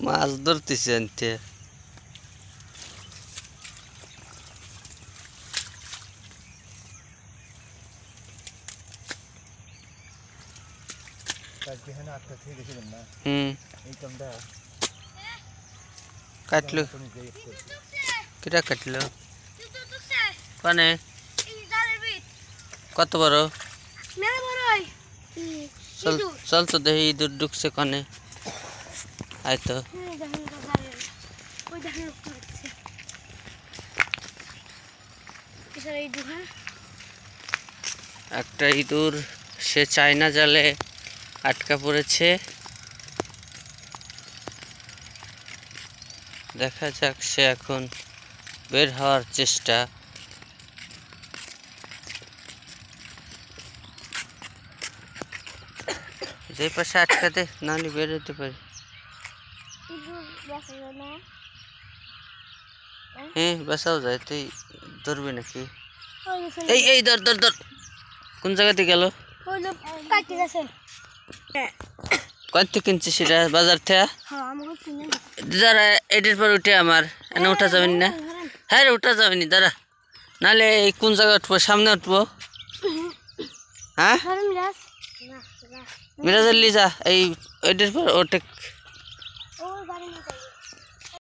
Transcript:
মাছ ধরতেছি আনতে কাটলো কিটা কাটলো কানে কত বড় চল চল তো দেখি ইঁদুর ঢুকছে কানে আয় তো একটা ইঁদুর সে চায়না জালে আটকা পড়েছে দেখা যাক সে এখন বের হওয়ার চেষ্টা যে পাশে আটকা দে নাহলে বের হতে পারি হ্যাঁ বাসাও যায় তুই ধরবি নাকি এই এই ধর ধর ধর কোন জায়গাতে গেল কত কিনছিস সেটা বাজার থেকে দাঁড়া এটির পর উঠে আমার এনে উঠা যাবেন না হ্যাঁ রে উঠা যাবেনি দাঁড়া নাহলে এই কোন জায়গায় উঠবো সামনে উঠবো হ্যাঁ মিরাজ যা এই এটির পর ওটে